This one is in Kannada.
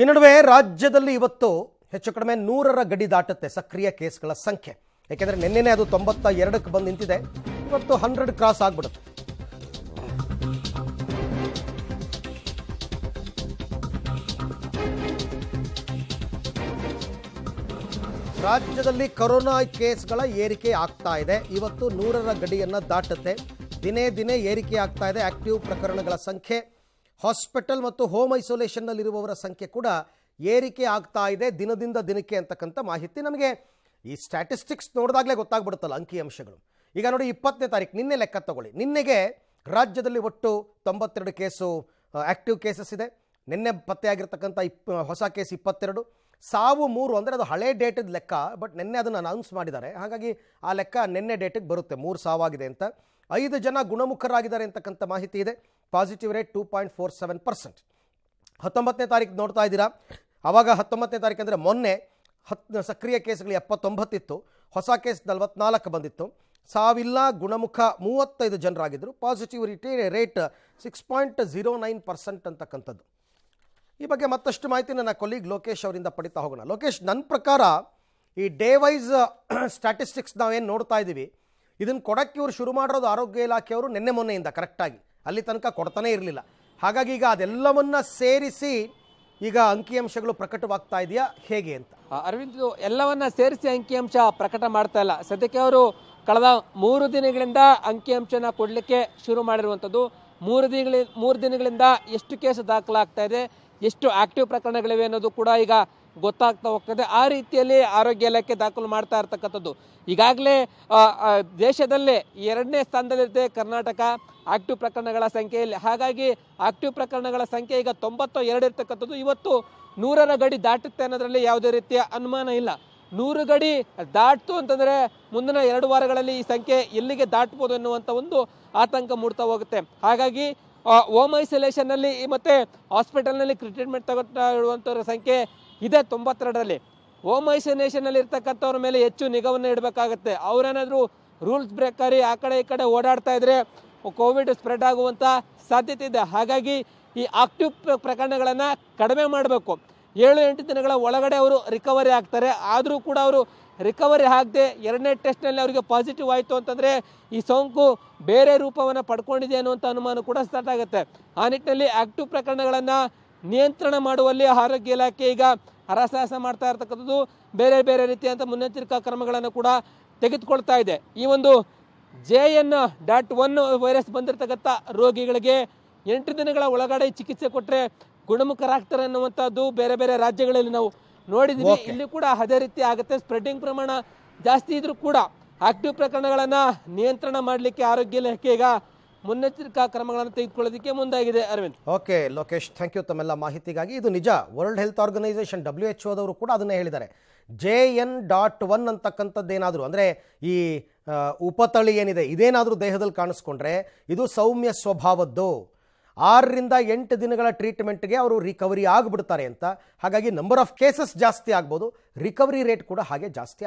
ಈ ನಡುವೆ ರಾಜ್ಯದಲ್ಲಿ ಇವತ್ತು ಹೆಚ್ಚು ಕಡಿಮೆ 100ರ ಗಡಿ ದಾಟುತ್ತೆ ಸಕ್ರಿಯ ಕೇಸ್ಗಳ ಸಂಖ್ಯೆ. ಯಾಕೆಂದರೆ ನಿನ್ನೆನೇ ಅದು 92ಕ್ಕೆ ಬಂದು ನಿಂತಿದೆ. ಇವತ್ತು 100 ಕ್ರಾಸ್ ಆಗ್ಬಿಡುತ್ತೆ. ರಾಜ್ಯದಲ್ಲಿ ಕೊರೋನಾ ಕೇಸ್ಗಳ ಏರಿಕೆ ಆಗ್ತಾ ಇದೆ. ಇವತ್ತು 100ರ ಗಡಿಯನ್ನು ದಾಟುತ್ತೆ. ದಿನೇ ದಿನೇ ಏರಿಕೆ ಆಗ್ತಾ ಇದೆ ಆಕ್ಟಿವ್ ಪ್ರಕರಣಗಳ ಸಂಖ್ಯೆ. ಹಾಸ್ಪಿಟಲ್ ಮತ್ತು ಹೋಮ್ ಐಸೋಲೇಷನ್ನಲ್ಲಿರುವವರ ಸಂಖ್ಯೆ ಕೂಡ ಏರಿಕೆ ಆಗ್ತಾ ಇದೆ ದಿನದಿಂದ ದಿನಕ್ಕೆ ಅಂತಕ್ಕಂಥ ಮಾಹಿತಿ ನಮಗೆ ಈ ಸ್ಟ್ಯಾಟಿಸ್ಟಿಕ್ಸ್ ನೋಡಿದಾಗಲೇ ಗೊತ್ತಾಗ್ಬಿಡುತ್ತಲ್ಲ ಅಂಕಿಅಂಶಗಳು. ಈಗ ನೋಡಿ 20ನೇ ತಾರೀಕು ನಿನ್ನೆ ಲೆಕ್ಕ ತಗೊಳ್ಳಿ. ನಿನ್ನೆಗೆ ರಾಜ್ಯದಲ್ಲಿ ಒಟ್ಟು 92 ಕೇಸು ಆಕ್ಟಿವ್ ಕೇಸಸ್ ಇದೆ. ನಿನ್ನೆ ಪತ್ತೆಯಾಗಿರ್ತಕ್ಕಂಥ ಹೊಸ ಕೇಸ್ 22, ಸಾವು 3. ಅಂದರೆ ಅದು ಹಳೆ ಡೇಟದ ಲೆಕ್ಕ, ಬಟ್ ನಿನ್ನೆ ಅದನ್ನು ಅನೌನ್ಸ್ ಮಾಡಿದ್ದಾರೆ. ಹಾಗಾಗಿ ಆ ಲೆಕ್ಕ ನಿನ್ನೆ ಡೇಟಿಗೆ ಬರುತ್ತೆ 3 ಸಾವಾಗಿದೆ ಅಂತ. 5 ಜನ ಗುಣಮುಖರಾಗಿದ್ದಾರೆ ಅಂತಕ್ಕಂಥ ಮಾಹಿತಿ ಇದೆ. Positive rate 2.47%. 19ನೇ ತಾರೀಕು ನೋಡ್ತಾ ಇದ್ದೀರಾ. ಆವಾಗ 19ನೇ ತಾರೀಕು ಅಂದರೆ ಮೊನ್ನೆ ಸಕ್ರಿಯ ಕೇಸ್ಗಳು 79 ಇತ್ತು, ಹೊಸ ಕೇಸ್ 44 ಬಂದಿತ್ತು. ಸಾವಿಲ್ಲ, ಗುಣಮುಖ 35 ಜನರಾಗಿದ್ದರು. ಪಾಸಿಟಿವಿಟಿ ರೇಟ್ 6.09% ಅಂತಕ್ಕಂಥದ್ದು. ಈ ಬಗ್ಗೆ ಮತ್ತಷ್ಟು ಮಾಹಿತಿ ನನ್ನ ಕೊಲೀಗ್ ಲೋಕೇಶ್ ಅವರಿಂದ ಪಡಿತಾ ಹೋಗೋಣ. ಲೋಕೇಶ್, ನನ್ನ ಪ್ರಕಾರ ಈ ಡೇ ವೈಸ್ ಸ್ಟ್ಯಾಟಿಸ್ಟಿಕ್ಸ್ ನಾವೇನು ನೋಡ್ತಾ ಇದ್ದೀವಿ, ಇದನ್ನು ಕೊಡೋಕ್ಕೆ ಇವರು ಶುರು ಮಾಡಿರೋದು ಆರೋಗ್ಯ ಇಲಾಖೆಯವರು ನಿನ್ನೆ ಮೊನ್ನೆಯಿಂದ ಕರೆಕ್ಟಾಗಿ ಅಲ್ಲಿ ತನಕ ಕೊಡ್ತಾನೇ ಇರಲಿಲ್ಲ. ಹಾಗಾಗಿ ಈಗ ಅದೆಲ್ಲವನ್ನ ಸೇರಿಸಿ ಈಗ ಅಂಕಿಅಂಶಗಳು ಪ್ರಕಟವಾಗ್ತಾ ಇದೆಯಾ ಹೇಗೆ ಅಂತ? ಅರವಿಂದ್, ಎಲ್ಲವನ್ನ ಸೇರಿಸಿ ಅಂಕಿಅಂಶ ಪ್ರಕಟ ಮಾಡ್ತಾ ಇಲ್ಲ. ಸದ್ಯಕ್ಕೆ ಅವರು ಕಳೆದ 3 ದಿನಗಳಿಂದ ಅಂಕಿಅಂಶನ ಕೊಡಲಿಕ್ಕೆ ಶುರು ಮಾಡಿರುವಂಥದ್ದು. 3 ದಿನಗಳಿಂದ ಎಷ್ಟು ಕೇಸ್ ದಾಖಲಾಗ್ತಾ ಇದೆ, ಎಷ್ಟು ಆಕ್ಟಿವ್ ಪ್ರಕರಣಗಳಿವೆ ಅನ್ನೋದು ಕೂಡ ಈಗ ಗೊತ್ತಾಗ್ತಾ ಹೋಗ್ತದೆ. ಆ ರೀತಿಯಲ್ಲಿ ಆರೋಗ್ಯ ಇಲಾಖೆ ದಾಖಲು ಮಾಡ್ತಾ ಇರ್ತಕ್ಕಂಥದ್ದು. ಈಗಾಗಲೇ ದೇಶದಲ್ಲೇ 2ನೇ ಸ್ಥಾನದಲ್ಲಿರುತ್ತೆ ಕರ್ನಾಟಕ ಆಕ್ಟಿವ್ ಪ್ರಕರಣಗಳ ಸಂಖ್ಯೆಯಲ್ಲಿ. ಹಾಗಾಗಿ ಆಕ್ಟಿವ್ ಪ್ರಕರಣಗಳ ಸಂಖ್ಯೆ ಈಗ 92 ಇರ್ತಕ್ಕಂಥದ್ದು. ಇವತ್ತು 100ರ ಗಡಿ ದಾಟುತ್ತೆ ಅನ್ನೋದ್ರಲ್ಲಿ ಯಾವುದೇ ರೀತಿಯ ಅನುಮಾನ ಇಲ್ಲ. 100 ಗಡಿ ದಾಟ್ತು ಅಂತಂದರೆ ಮುಂದಿನ 2 ವಾರಗಳಲ್ಲಿ ಈ ಸಂಖ್ಯೆ ಎಲ್ಲಿಗೆ ದಾಟ್ಬೋದು ಅನ್ನುವಂಥ ಒಂದು ಆತಂಕ ಮೂಡ್ತಾ ಹೋಗುತ್ತೆ. ಹಾಗಾಗಿ ಹೋಮ್ ಐಸೋಲೇಷನ್ನಲ್ಲಿ ಮತ್ತು ಹಾಸ್ಪಿಟಲ್ನಲ್ಲಿ ಟ್ರೀಟ್ಮೆಂಟ್ ತಗೊಳ್ತಾ ಇರುವಂಥವ್ರ ಸಂಖ್ಯೆ ಇದೆ 92ರಲ್ಲಿ. ಹೋಮ್ ಐಸೋಲೇಷನ್ನಲ್ಲಿ ಇರ್ತಕ್ಕಂಥವ್ರ ಮೇಲೆ ಹೆಚ್ಚು ನಿಗಾವನ್ನು ಇಡಬೇಕಾಗತ್ತೆ. ಅವರೇನಾದರೂ ರೂಲ್ಸ್ ಬ್ರೇಕರಿ ಆ ಕಡೆ ಈ ಕಡೆ ಓಡಾಡ್ತಾ ಇದ್ರೆ ಕೋವಿಡ್ ಸ್ಪ್ರೆಡ್ ಆಗುವಂಥ ಸಾಧ್ಯತೆ ಇದೆ. ಹಾಗಾಗಿ ಈ ಆಕ್ಟಿವ್ ಪ್ರಕರಣಗಳನ್ನು ಕಡಿಮೆ ಮಾಡಬೇಕು. 7-8 ದಿನಗಳ ಒಳಗಡೆ ಅವರು ರಿಕವರಿ ಆಗ್ತಾರೆ. ಆದರೂ ಕೂಡ ಅವರು ರಿಕವರಿ ಆಗದೆ 2ನೇ ಟೆಸ್ಟ್ನಲ್ಲಿ ಅವರಿಗೆ ಪಾಸಿಟಿವ್ ಆಯಿತು ಅಂತಂದರೆ ಈ ಸೋಂಕು ಬೇರೆ ರೂಪವನ್ನು ಪಡ್ಕೊಂಡಿದೆ ಅನ್ನುವಂಥ ಅನುಮಾನ ಕೂಡ ಸ್ಟಾರ್ಟ್ ಆಗುತ್ತೆ. ಆ ನಿಟ್ಟಿನಲ್ಲಿ ಆಕ್ಟಿವ್ ಪ್ರಕರಣಗಳನ್ನು ನಿಯಂತ್ರಣ ಮಾಡುವಲ್ಲಿ ಆರೋಗ್ಯ ಇಲಾಖೆ ಈಗ ಹರಸಾಹಸ ಮಾಡ್ತಾ ಇರ್ತಕ್ಕಂಥದ್ದು. ಬೇರೆ ಬೇರೆ ರೀತಿಯಂಥ ಮುನ್ನೆಚ್ಚರಿಕಾ ಕ್ರಮಗಳನ್ನು ಕೂಡ ತೆಗೆದುಕೊಳ್ತಾ ಇದೆ. ಈ ಒಂದು JN.1 ವೈರಸ್ ಬಂದಿರತಕ್ಕಂಥ ರೋಗಿಗಳಿಗೆ 8 ದಿನಗಳ ಒಳಗಡೆ ಚಿಕಿತ್ಸೆ ಕೊಟ್ಟರೆ ಗುಣಮುಖರಾಗ್ತಾರೆ ಅನ್ನುವಂಥದ್ದು ಬೇರೆ ಬೇರೆ ರಾಜ್ಯಗಳಲ್ಲಿ ನಾವು ನೋಡಿದ್ದೀವಿ. ಇಲ್ಲಿ ಕೂಡ ಅದೇ ರೀತಿ ಆಗುತ್ತೆ. ಸ್ಪ್ರೆಡ್ಡಿಂಗ್ ಪ್ರಮಾಣ ಜಾಸ್ತಿ ಇದ್ರೂ ಕೂಡ ಆಕ್ಟಿವ್ ಪ್ರಕರಣಗಳನ್ನು ನಿಯಂತ್ರಣ ಮಾಡಲಿಕ್ಕೆ ಆರೋಗ್ಯ ಇಲಾಖೆ ಈಗ ಮುನ್ನೆಚ್ಚರಿಕಾ ಕ್ರಮಗಳನ್ನು ತೆಗೆದುಕೊಳ್ಳೋದಕ್ಕೆ ಮುಂದಾಗಿದೆ. Arvind, okay Lokesh, thank you ತಮ್ಮೆಲ್ಲ ಮಾಹಿತಿಗಾಗಿ. ಇದು ನಿಜ. ವರ್ಲ್ಡ್ ಹೆಲ್ತ್ ಆರ್ಗನೈಸೇಷನ್ WHO ಕೂಡ ಅದನ್ನೇ ಹೇಳಿದ್ದಾರೆ. JN.1 ಅಂತಕ್ಕಂಥದ್ದೇನಾದರೂ ಅಂದರೆ ಈ ಉಪತಳಿ ಏನಿದೆ ಇದೇನಾದರೂ ದೇಹದಲ್ಲಿ ಕಾಣಿಸ್ಕೊಂಡ್ರೆ ಇದು ಸೌಮ್ಯ ಸ್ವಭಾವದ್ದು. 6ರಿಂದ 8 ದಿನಗಳ ಟ್ರೀಟ್ಮೆಂಟ್ಗೆ ಅವರು ರಿಕವರಿ ಆಗಿಬಿಡ್ತಾರೆ ಅಂತ. ಹಾಗಾಗಿ ನಂಬರ್ ಆಫ್ ಕೇಸಸ್ ಜಾಸ್ತಿ ಆಗ್ಬೋದು, ರಿಕವರಿ ರೇಟ್ ಕೂಡ ಹಾಗೆ ಜಾಸ್ತಿ